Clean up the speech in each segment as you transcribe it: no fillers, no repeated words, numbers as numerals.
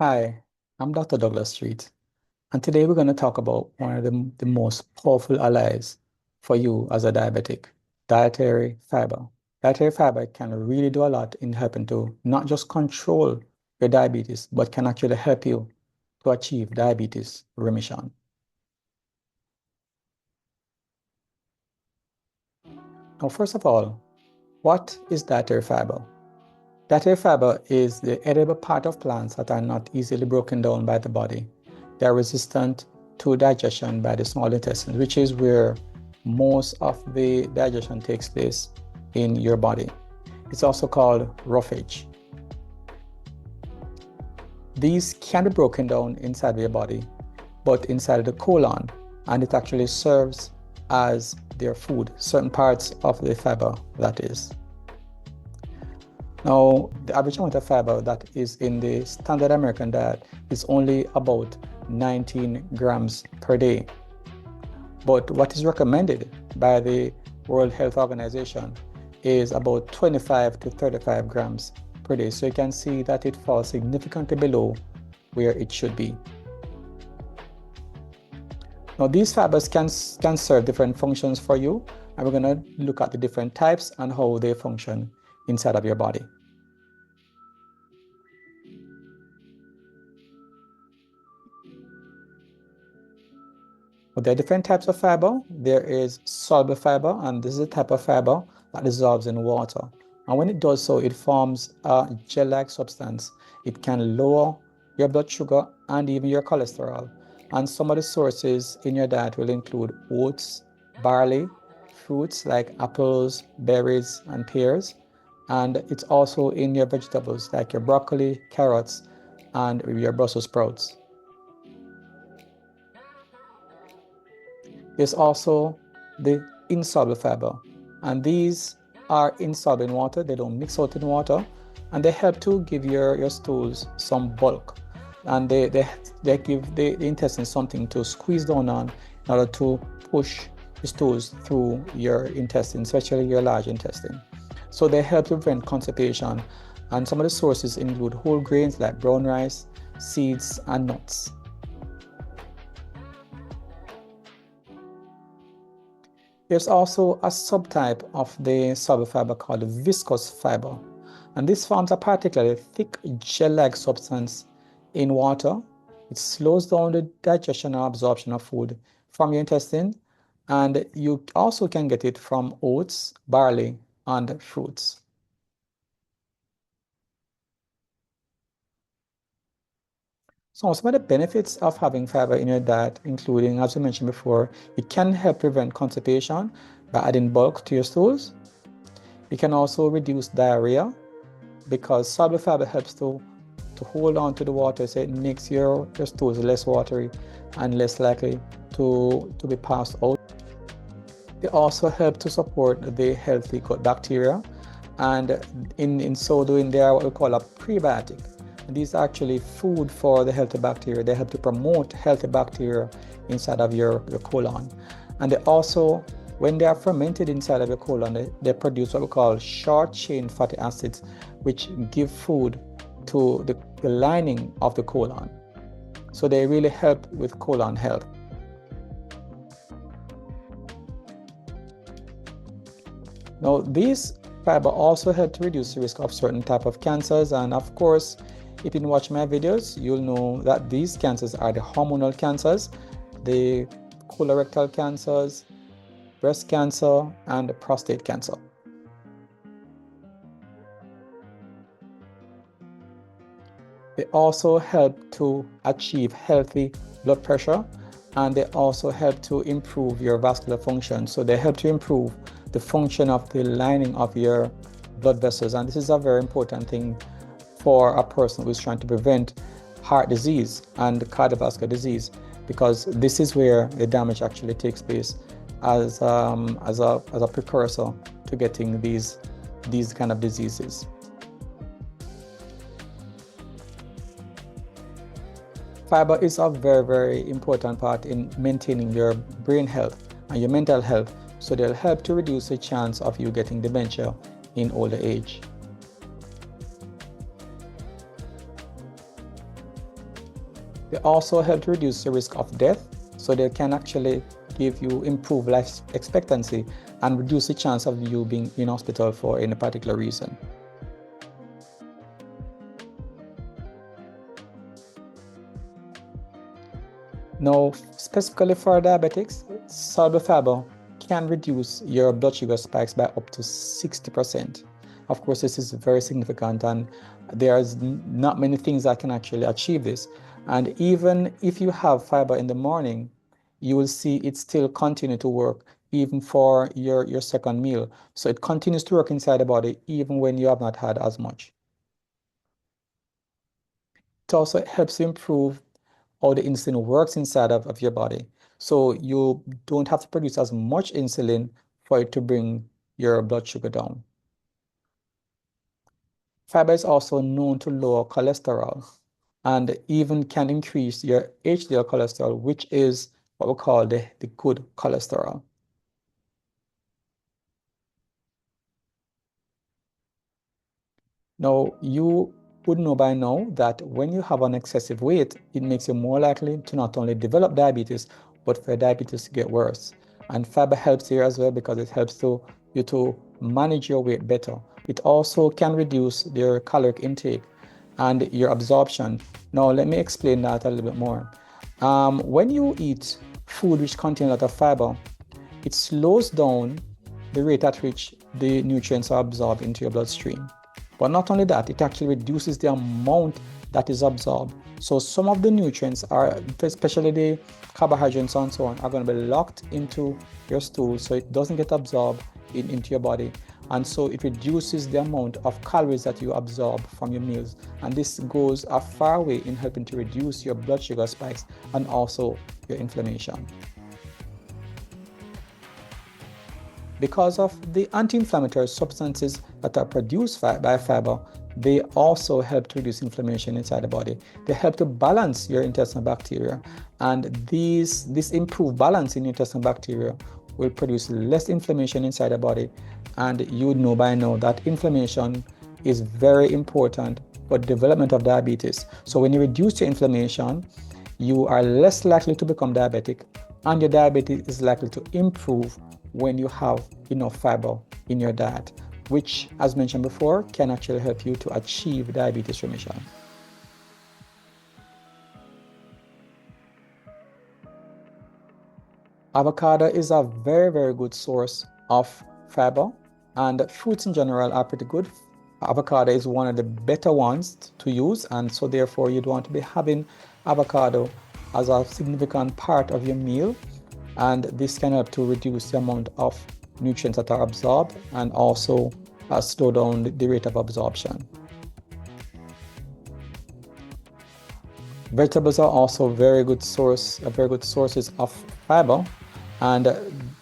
Hi, I'm Dr. Douglas Street, and today we're going to talk about one of the most powerful allies for you as a diabetic, dietary fiber. Dietary fiber can really do a lot in helping to not just control your diabetes, but can actually help you to achieve diabetes remission. Now, first of all, what is dietary fiber? Dietary fiber is the edible part of plants that are not easily broken down by the body. They are resistant to digestion by the small intestine, which is where most of the digestion takes place in your body. It's also called roughage. These can be broken down inside of your body, but inside of the colon, and it actually serves as their food, certain parts of the fiber, that is. Now, the average amount of fiber that is in the standard American diet is only about 19 grams per day. But what is recommended by the World Health Organization is about 25 to 35 grams per day. So you can see that it falls significantly below where it should be. Now, these fibers can serve different functions for you, and we're going to look at the different types and how they function inside of your body. But there are different types of fiber. There is soluble fiber, and this is a type of fiber that dissolves in water. And when it does so, it forms a gel-like substance. It can lower your blood sugar and even your cholesterol. And some of the sources in your diet will include oats, barley, fruits like apples, berries, and pears. And it's also in your vegetables like your broccoli, carrots, and your Brussels sprouts. There's also the insoluble fiber, and these are insoluble in water. They don't mix out in water, and they help to give your stools some bulk, and they give the intestine something to squeeze down on in order to push the stools through your intestine, especially your large intestine. So they help to prevent constipation, and some of the sources include whole grains like brown rice, seeds, and nuts. There's also a subtype of the soluble fiber called the viscous fiber, and this forms a particularly thick gel-like substance in water. It slows down the digestion and absorption of food from your intestine, and you also can get it from oats, barley, and fruits. So some of the benefits of having fiber in your diet, including, as we mentioned before, it can help prevent constipation by adding bulk to your stools. It can also reduce diarrhea because soluble fiber helps to hold on to the water, so it makes your stools less watery and less likely to be passed out. They also help to support the healthy gut bacteria, and in so doing, they are what we call a prebiotic. And these are actually food for the healthy bacteria. They help to promote healthy bacteria inside of your colon. And they also, when they are fermented inside of your colon, they produce what we call short-chain fatty acids, which give food to the lining of the colon. So they really help with colon health. Now, these fiber also help to reduce the risk of certain type of cancers. And of course, if you watch my videos, you'll know that these cancers are the hormonal cancers, the colorectal cancers, breast cancer, and prostate cancer. They also help to achieve healthy blood pressure, and they also help to improve your vascular function. So they help to improve the function of the lining of your blood vessels. And this is a very important thing for a person who is trying to prevent heart disease and cardiovascular disease, because this is where the damage actually takes place as a precursor to getting these kind of diseases. Fiber is a very, very important part in maintaining your brain health and your mental health, so they'll help to reduce the chance of you getting dementia in older age. They also help to reduce the risk of death, so they can actually give you improved life expectancy and reduce the chance of you being in hospital for any particular reason. Now, specifically for diabetics, soluble fiber can reduce your blood sugar spikes by up to 60%. Of course, this is very significant, and there's not many things that can actually achieve this. And even if you have fiber in the morning, you will see it still continue to work even for your second meal. So it continues to work inside the body even when you have not had as much. It also helps to improve how the insulin works inside of your body. So you don't have to produce as much insulin for it to bring your blood sugar down. Fiber is also known to lower cholesterol and even can increase your HDL cholesterol, which is what we call the good cholesterol. Now, you would know by now that when you have an excessive weight, it makes you more likely to not only develop diabetes, but for diabetes to get worse. And fiber helps here as well because it helps you to manage your weight better. It also can reduce your caloric intake and your absorption. Now, let me explain that a little bit more. When you eat food which contains a lot of fiber, it slows down the rate at which the nutrients are absorbed into your bloodstream. But not only that, it actually reduces the amount that is absorbed. So some of the nutrients are, especially the carbohydrates and so on, are going to be locked into your stool so it doesn't get absorbed into your body. And so it reduces the amount of calories that you absorb from your meals. And this goes a far way in helping to reduce your blood sugar spikes and also your inflammation. Because of the anti-inflammatory substances that are produced by fiber, they also help to reduce inflammation inside the body. They help to balance your intestinal bacteria, and this improved balance in intestinal bacteria will produce less inflammation inside the body. And you know by now that inflammation is very important for the development of diabetes. So when you reduce your inflammation, you are less likely to become diabetic, and your diabetes is likely to improve when you have enough fiber in your diet, which, as mentioned before, can actually help you to achieve diabetes remission. Avocado is a very, very good source of fiber, and fruits in general are pretty good. Avocado is one of the better ones to use, and so therefore you'd want to be having avocado as a significant part of your meal, and this can help to reduce the amount of nutrients that are absorbed and also slow down the rate of absorption. Vegetables are also very good sources of fiber, and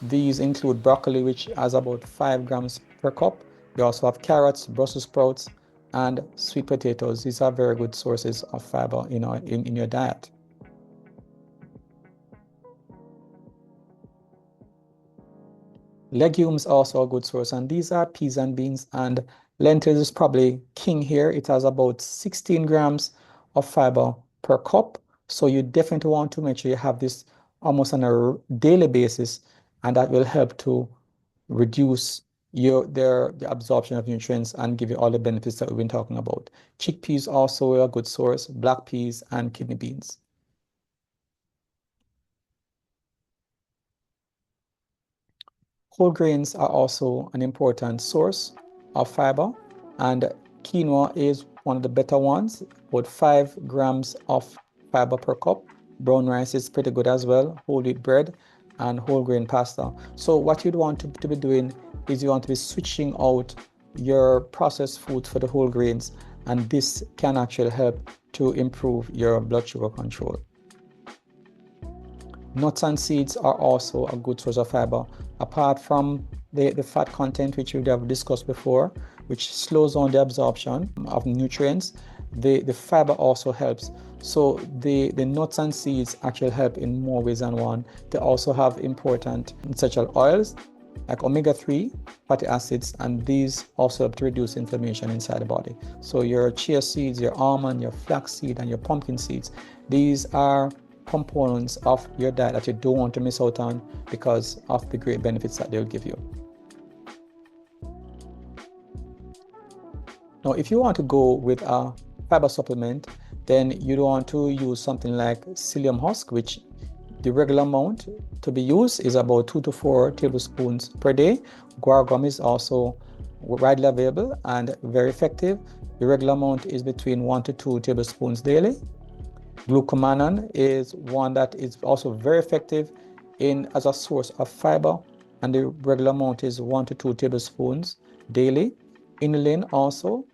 these include broccoli, which has about 5 grams per cup. You also have carrots, Brussels sprouts, and sweet potatoes. These are very good sources of fiber in your diet. Legumes are also a good source, and these are peas and beans, and lentils is probably king here. It has about 16 grams of fiber per cup. So you definitely want to make sure you have this almost on a daily basis, and that will help to reduce the absorption of nutrients and give you all the benefits that we've been talking about. Chickpeas also a good source, black peas and kidney beans. Whole grains are also an important source of fiber, and quinoa is one of the better ones, about 5 grams of fiber per cup. Brown rice is pretty good as well, whole wheat bread, and whole grain pasta. So what you'd want to be doing is you want to be switching out your processed foods for the whole grains, and this can actually help to improve your blood sugar control. Nuts and seeds are also a good source of fiber, apart from the fat content, which we have discussed before, which slows down the absorption of nutrients. The fiber also helps. So the nuts and seeds actually help in more ways than one. They also have important essential oils like omega-3 fatty acids, and these also help to reduce inflammation inside the body. So your chia seeds, your almond, your flax seed, and your pumpkin seeds, These are components of your diet that you don't want to miss out on because of the great benefits that they'll give you. Now, if you want to go with a fiber supplement, then you don't want to use something like psyllium husk, which the regular amount to be used is about 2 to 4 tablespoons per day. Guar gum is also widely available and very effective. The regular amount is between 1 to 2 tablespoons daily. Glucomannan is one that is also very effective as a source of fiber, and the regular amount is 1 to 2 tablespoons daily. Inulin also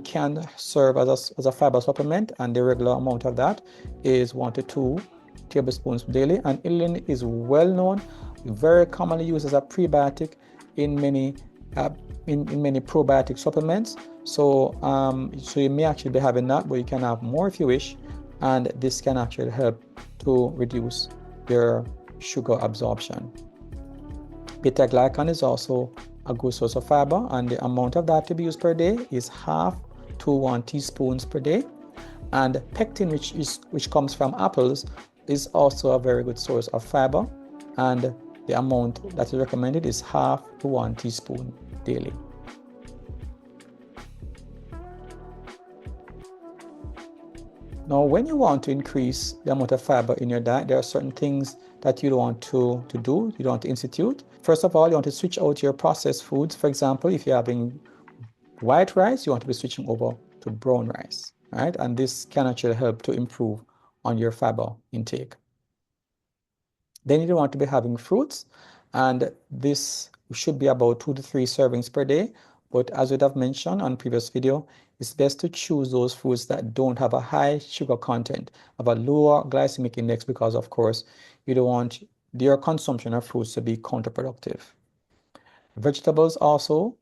can serve as a fiber supplement, and the regular amount of that is 1 to 2 tablespoons daily. And inulin is well known, very commonly used as a prebiotic in many probiotic supplements. So you may actually be having that, but you can have more if you wish, and this can actually help to reduce your sugar absorption. Beta-glucan is also a good source of fiber, and the amount of that to be used per day is 1/2 to 1 teaspoons per day. And pectin, which comes from apples, is also a very good source of fiber, and the amount that is recommended is 1/2 to 1 teaspoon daily. Now, when you want to increase the amount of fiber in your diet, there are certain things that you don't want to do, you don't want to institute. First of all, you want to switch out your processed foods. For example, if you're having white rice, you want to be switching over to brown rice, right? And this can actually help to improve on your fiber intake. Then you don't want to be having fruits, and this should be about 2 to 3 servings per day. But as we'd have mentioned on previous video, it's best to choose those foods that don't have a high sugar content, have a lower glycemic index, because of course you don't want your consumption of fruits to be counterproductive. Vegetables also,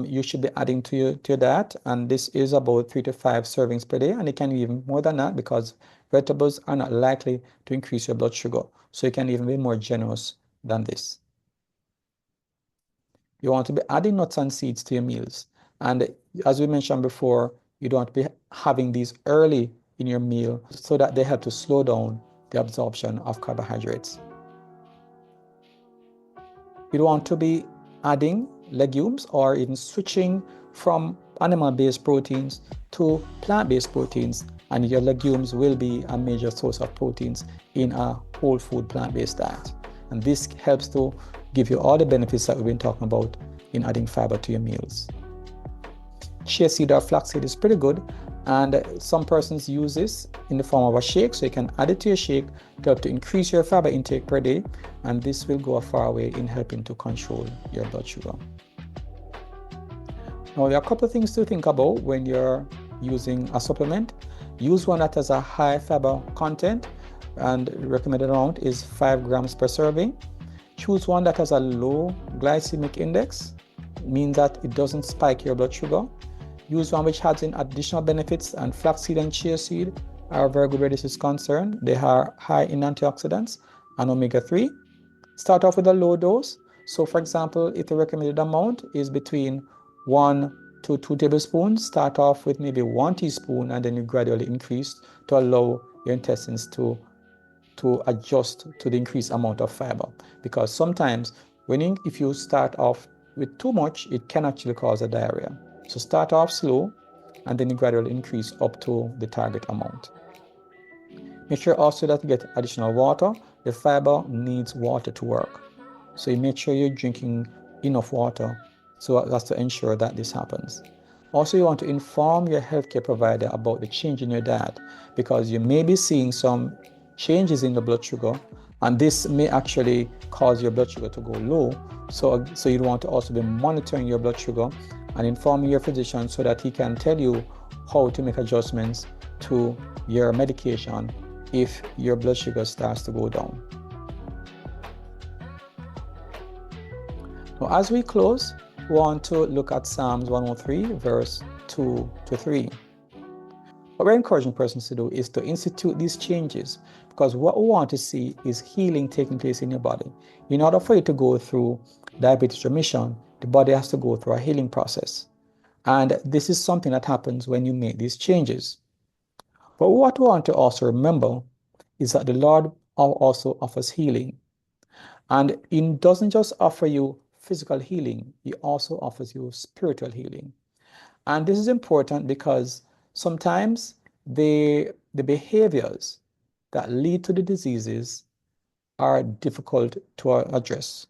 you should be adding to your diet, and this is about 3 to 5 servings per day, and it can be even more than that because vegetables are not likely to increase your blood sugar, so you can even be more generous than this. You want to be adding nuts and seeds to your meals, and as we mentioned before, you don't want to be having these early in your meal so that they help to slow down the absorption of carbohydrates. You don't want to be adding legumes or even switching from animal-based proteins to plant-based proteins, and your legumes will be a major source of proteins in a whole food plant-based diet. And this helps to give you all the benefits that we've been talking about in adding fiber to your meals. Chia seed or flaxseed is pretty good, and some persons use this in the form of a shake, so you can add it to your shake to help to increase your fiber intake per day, and this will go a far way in helping to control your blood sugar. Now, there are a couple of things to think about when you're using a supplement. Use one that has a high fiber content, and the recommended amount is 5 grams per serving. Choose one that has a low glycemic index, means that it doesn't spike your blood sugar. Use one which has in additional benefits, and flaxseed and chia seed are very good where this is concerned. They are high in antioxidants and omega-3. Start off with a low dose. So for example, if the recommended amount is between 1 to 2 tablespoons, start off with maybe 1 teaspoon, and then you gradually increase to allow your intestines to adjust to the increased amount of fiber. Because sometimes if you start off with too much, it can actually cause a diarrhea. So start off slow, and then you gradually increase up to the target amount. Make sure also that you get additional water. The fiber needs water to work. So you make sure you're drinking enough water so as to ensure that this happens. Also, you want to inform your healthcare provider about the change in your diet, because you may be seeing some changes in the blood sugar, and this may actually cause your blood sugar to go low. So you want to also be monitoring your blood sugar and informing your physician so that he can tell you how to make adjustments to your medication if your blood sugar starts to go down. Now, as we close, we want to look at Psalms 103, verse 2 to 3. What we're encouraging persons to do is to institute these changes, because what we want to see is healing taking place in your body. In order for you to go through diabetes remission, the body has to go through a healing process. And this is something that happens when you make these changes. But what we want to also remember is that the Lord also offers healing. And He doesn't just offer you physical healing, He also offers you spiritual healing. And this is important because sometimes the behaviors that lead to the diseases are difficult to address.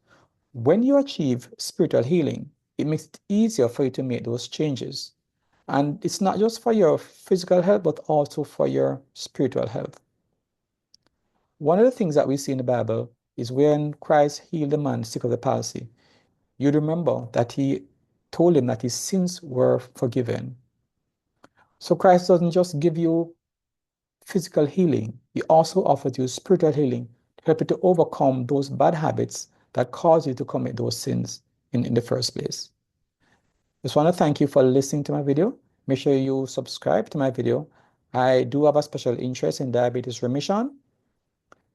When you achieve spiritual healing, it makes it easier for you to make those changes. And it's not just for your physical health, but also for your spiritual health. One of the things that we see in the Bible is when Christ healed the man sick of the palsy, you'd remember that he told him that his sins were forgiven. So Christ doesn't just give you physical healing, he also offers you spiritual healing to help you to overcome those bad habits that cause you to commit those sins in the first place. Just want to thank you for listening to my video. Make sure you subscribe to my video. I do have a special interest in diabetes remission.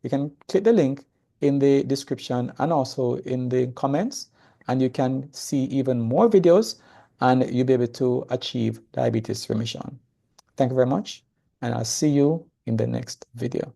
You can click the link in the description and also in the comments, and you can see even more videos and you'll be able to achieve diabetes remission. Thank you very much, and I'll see you in the next video.